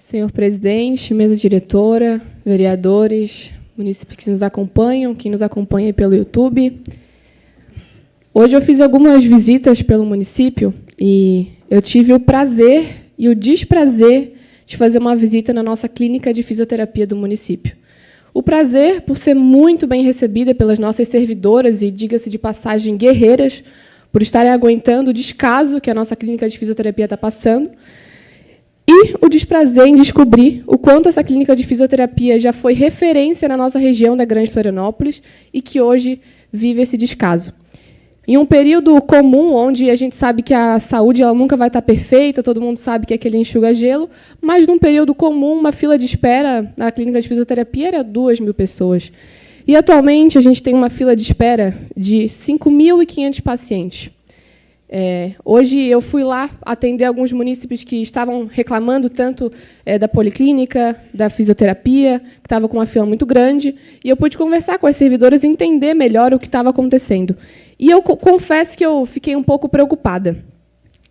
Senhor presidente, mesa diretora, vereadores, munícipes que nos acompanham, quem nos acompanha pelo YouTube. Hoje eu fiz algumas visitas pelo município e eu tive o prazer e o desprazer de fazer uma visita na nossa clínica de fisioterapia do município. O prazer por ser muito bem recebida pelas nossas servidoras e, diga-se de passagem, guerreiras, por estarem aguentando o descaso que a nossa clínica de fisioterapia está passando. E o desprazer em descobrir o quanto essa clínica de fisioterapia já foi referência na nossa região da Grande Florianópolis e que hoje vive esse descaso. Em um período comum, onde a gente sabe que a saúde ela nunca vai estar perfeita, todo mundo sabe que é aquele enxuga-gelo, mas num período comum, uma fila de espera na clínica de fisioterapia era 2.000 pessoas. E, atualmente, a gente tem uma fila de espera de 5.500 pacientes. Hoje eu fui lá atender alguns munícipes que estavam reclamando tanto da policlínica, da fisioterapia, que estava com uma fila muito grande, e eu pude conversar com as servidoras e entender melhor o que estava acontecendo. E eu confesso que eu fiquei um pouco preocupada.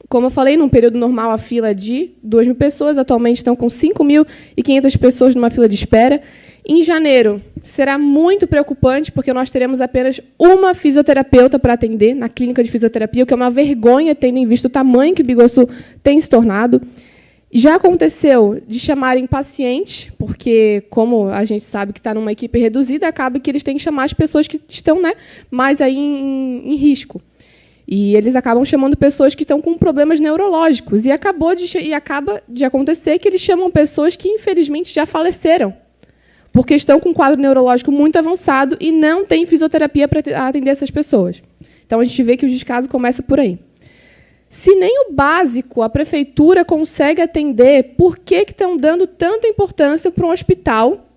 Como eu falei, num período normal, a fila é de 2.000 pessoas, atualmente estão com 5.500 pessoas numa fila de espera. Em janeiro, será muito preocupante, porque nós teremos apenas uma fisioterapeuta para atender na clínica de fisioterapia, o que é uma vergonha, tendo em vista o tamanho que o Biguaçu tem se tornado. Já aconteceu de chamarem pacientes, porque, como a gente sabe que está numa equipe reduzida, acaba que eles têm que chamar as pessoas que estão, mais aí em risco. E eles acabam chamando pessoas que estão com problemas neurológicos. E acaba de acontecer que eles chamam pessoas que, infelizmente, já faleceram, porque estão com um quadro neurológico muito avançado e não tem fisioterapia para atender essas pessoas. Então, a gente vê que o descaso começa por aí. Se nem o básico a prefeitura consegue atender, por que estão dando tanta importância para um hospital?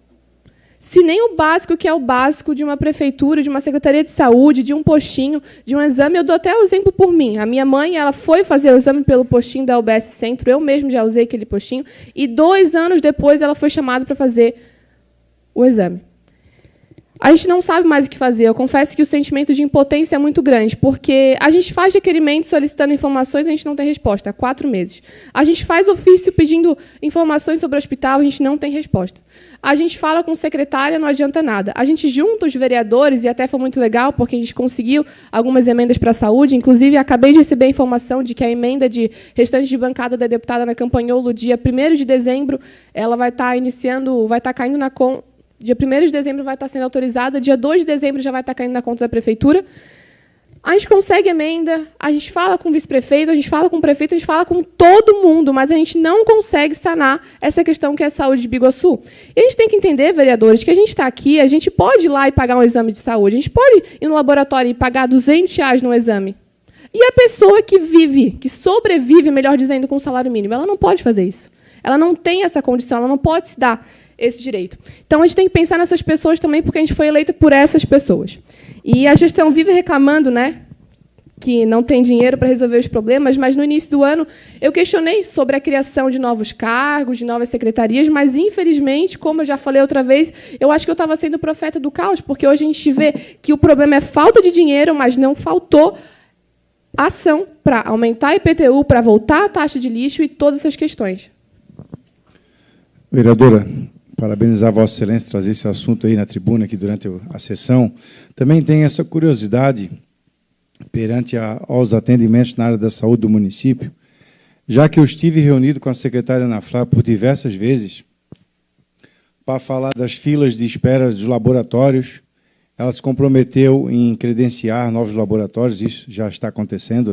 Se nem o básico, que é o básico de uma prefeitura, de uma secretaria de saúde, de um postinho, de um exame, eu dou até o exemplo por mim. A minha mãe ela foi fazer o exame pelo postinho da UBS Centro, eu mesmo já usei aquele postinho, e 2 anos depois ela foi chamada para fazer o exame. A gente não sabe mais o que fazer. Eu confesso que o sentimento de impotência é muito grande, porque a gente faz requerimento solicitando informações e a gente não tem resposta há 4 meses. A gente faz ofício pedindo informações sobre o hospital, a gente não tem resposta. A gente fala com secretária, não adianta nada. A gente junta os vereadores, e até foi muito legal, porque a gente conseguiu algumas emendas para a saúde. Inclusive, acabei de receber a informação de que a emenda de restante de bancada da deputada Ana Campanholo, dia 1º de dezembro, ela vai estar iniciando, vai estar caindo na conta. Dia 1º de dezembro vai estar sendo autorizada, dia 2 de dezembro já vai estar caindo na conta da prefeitura. A gente consegue emenda, a gente fala com o vice-prefeito, a gente fala com o prefeito, a gente fala com todo mundo, mas a gente não consegue sanar essa questão que é a saúde de Biguaçu. E a gente tem que entender, vereadores, que a gente está aqui, a gente pode ir lá e pagar um exame de saúde, a gente pode ir no laboratório e pagar R$200 no exame. E a pessoa que vive, que sobrevive, melhor dizendo, com o salário mínimo, ela não pode fazer isso. Ela não tem essa condição, ela não pode se dar esse direito. Então, a gente tem que pensar nessas pessoas também, porque a gente foi eleita por essas pessoas. E a gestão vive reclamando, que não tem dinheiro para resolver os problemas, mas, no início do ano, eu questionei sobre a criação de novos cargos, de novas secretarias, mas, infelizmente, como eu já falei outra vez, eu acho que eu estava sendo profeta do caos, porque hoje a gente vê que o problema é falta de dinheiro, mas não faltou ação para aumentar a IPTU, para voltar a taxa de lixo e todas essas questões. Vereadora, parabenizar Vossa Excelência, trazer esse assunto aí na tribuna, aqui durante a sessão. Também tem essa curiosidade perante aos atendimentos na área da saúde do município, já que eu estive reunido com a secretária Ana Flávia por diversas vezes para falar das filas de espera dos laboratórios. Ela se comprometeu em credenciar novos laboratórios, isso já está acontecendo,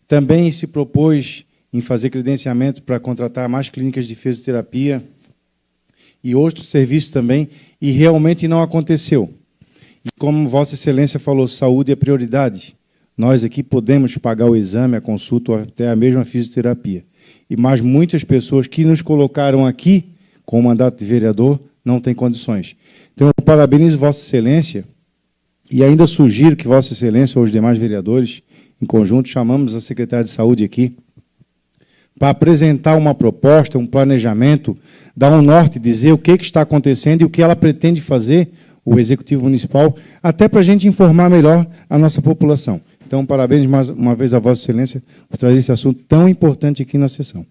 Também se propôs em fazer credenciamento para contratar mais clínicas de fisioterapia e outros serviços também, e realmente não aconteceu. E como Vossa Excelência falou, saúde é prioridade. Nós aqui podemos pagar o exame, a consulta, ou até a mesma fisioterapia. Mas muitas pessoas que nos colocaram aqui, com o mandato de vereador, não têm condições. Então, eu parabenizo Vossa Excelência, e ainda sugiro que Vossa Excelência ou os demais vereadores, em conjunto, chamamos a secretária de Saúde aqui, para apresentar uma proposta, um planejamento, dar um norte, dizer o que está acontecendo e o que ela pretende fazer, o Executivo Municipal, até para a gente informar melhor a nossa população. Então, parabéns mais uma vez a Vossa Excelência por trazer esse assunto tão importante aqui na sessão.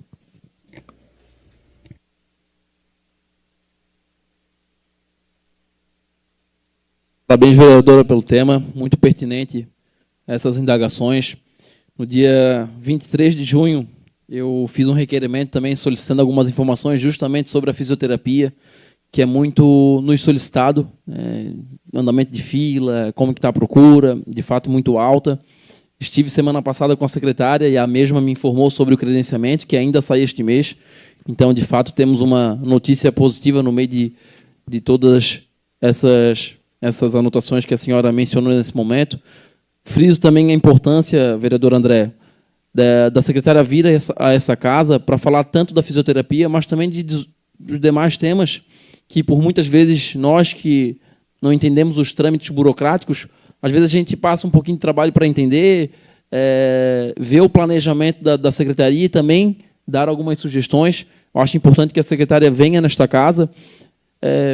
Parabéns, vereadora, pelo tema, muito pertinente essas indagações. No dia 23 de junho, eu fiz um requerimento também solicitando algumas informações justamente sobre a fisioterapia, que é muito nos solicitado, andamento de fila, como que está a procura, de fato muito alta. Estive semana passada com a secretária e a mesma me informou sobre o credenciamento, que ainda sai este mês. Então, de fato, temos uma notícia positiva no meio de todas essas anotações que a senhora mencionou nesse momento. Friso também a importância, vereador André, da secretária vir a essa casa para falar tanto da fisioterapia, mas também dos demais temas que, por muitas vezes, nós que não entendemos os trâmites burocráticos, às vezes a gente passa um pouquinho de trabalho para entender, ver o planejamento da secretaria e também dar algumas sugestões. Eu acho importante que a secretária venha nesta casa,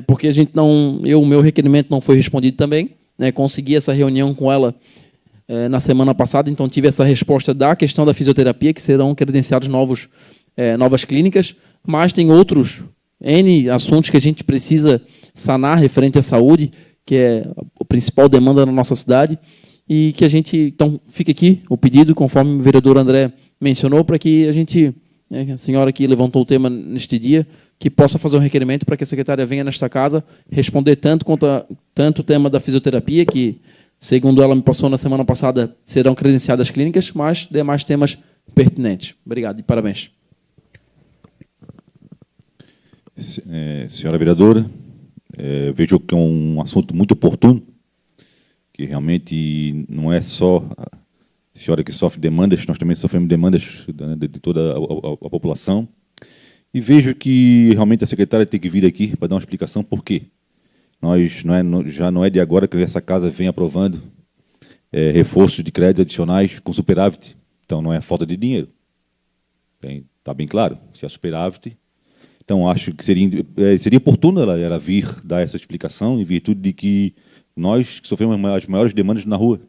porque o meu requerimento não foi respondido também. Consegui essa reunião com ela na semana passada, então tive essa resposta da questão da fisioterapia, que serão credenciados novas clínicas, mas tem outros N assuntos que a gente precisa sanar referente à saúde, que é a principal demanda na nossa cidade, e que a gente, então, fica aqui o pedido, conforme o vereador André mencionou, para que a gente, a senhora que levantou o tema neste dia, que possa fazer um requerimento para que a secretária venha nesta casa responder tanto o tema da fisioterapia, que, segundo ela me passou na semana passada, serão credenciadas clínicas, mas demais temas pertinentes. Obrigado e parabéns. Senhora vereadora, vejo que é um assunto muito oportuno, que realmente não é só a senhora que sofre demandas, nós também sofremos demandas de toda a população, e vejo que realmente a secretária tem que vir aqui para dar uma explicação por quê. Já não é de agora que essa casa vem aprovando reforços de crédito adicionais com superávit, então não é falta de dinheiro. Está bem claro, se é superávit. Então, acho que seria oportuno ela vir dar essa explicação, em virtude de que nós sofremos as maiores demandas na rua,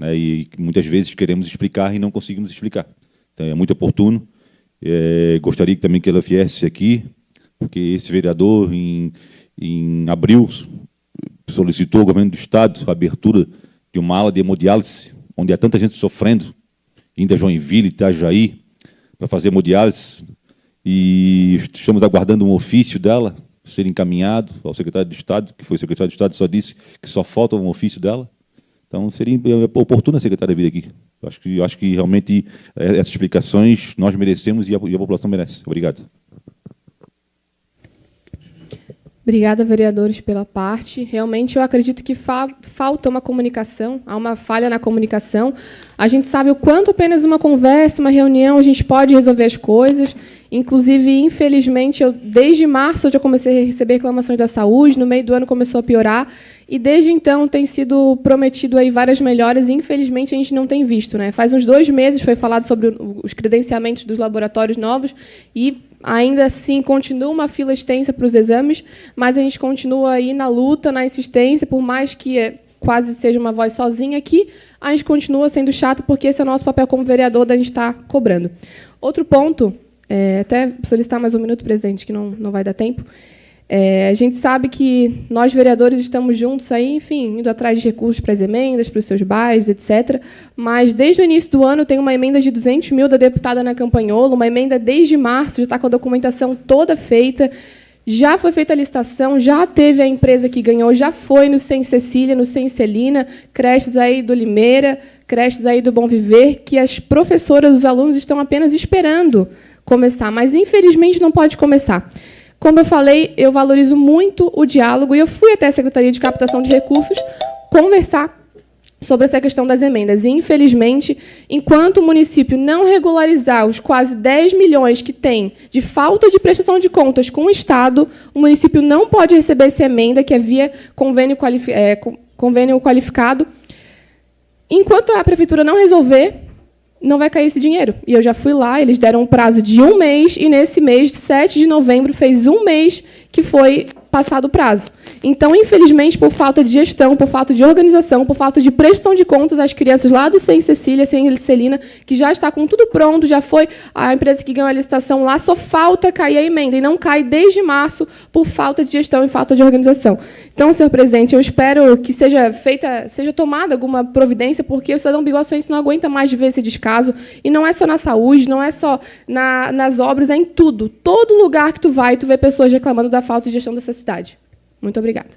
e muitas vezes queremos explicar e não conseguimos explicar. Então, é muito oportuno. Gostaria também que ela viesse aqui, porque esse vereador, em abril, solicitou ao governo do Estado a abertura de uma ala de hemodiálise, onde há tanta gente sofrendo, indo a Joinville, Itajaí, para fazer hemodiálise. E estamos aguardando um ofício dela ser encaminhado ao secretário de Estado, que foi o secretário de Estado, só disse que só falta um ofício dela. Então, seria oportuno a secretária vir aqui. Eu acho que realmente essas explicações nós merecemos e a população merece. Obrigado. Obrigada, vereadores, pela parte. Realmente, eu acredito que falta uma comunicação, há uma falha na comunicação. A gente sabe o quanto apenas uma conversa, uma reunião, a gente pode resolver as coisas. Inclusive, infelizmente, desde março eu já comecei a receber reclamações da saúde, no meio do ano começou a piorar, e desde então tem sido prometido aí várias melhoras, e infelizmente a gente não tem visto. Faz uns 2 meses foi falado sobre os credenciamentos dos laboratórios novos, e ainda assim continua uma fila extensa para os exames, mas a gente continua aí na luta, na insistência, por mais que quase seja uma voz sozinha aqui, a gente continua sendo chato, porque esse é o nosso papel como vereador, da gente estar cobrando. Outro ponto, até solicitar mais um minuto, presidente, que não vai dar tempo. A gente sabe que nós, vereadores, estamos juntos aí, enfim, indo atrás de recursos para as emendas, para os seus bairros, etc. Mas, desde o início do ano, tem uma emenda de 200 mil da deputada Ana Campanholo, uma emenda desde março, já está com a documentação toda feita, já foi feita a licitação, já teve a empresa que ganhou, já foi no Sem Cecília, no Sem Celina, creches aí do Limeira, creches aí do Bom Viver, que as professoras, os alunos estão apenas esperando começar, mas, infelizmente, não pode começar. Como eu falei, eu valorizo muito o diálogo, e eu fui até a Secretaria de Captação de Recursos conversar sobre essa questão das emendas. E, infelizmente, enquanto o município não regularizar os quase 10 milhões que tem de falta de prestação de contas com o Estado, o município não pode receber essa emenda, que é via convênio qualificado. Enquanto a prefeitura não resolver, não vai cair esse dinheiro. E eu já fui lá, eles deram um prazo de 1 mês, e nesse mês, 7 de novembro, fez 1 mês que foi passado o prazo. Então, infelizmente, por falta de gestão, por falta de organização, por falta de prestação de contas às crianças lá do Sem Cecília, Sem Celina, que já está com tudo pronto, já foi a empresa que ganhou a licitação lá, só falta cair a emenda, e não cai desde março por falta de gestão e falta de organização. Então, senhor presidente, eu espero que seja tomada alguma providência, porque o cidadão biguaçuense não aguenta mais de ver esse descaso, e não é só na saúde, não é só nas obras, é em tudo. Todo lugar que tu vai, tu vê pessoas reclamando da falta de gestão dessa cidade. Muito obrigada.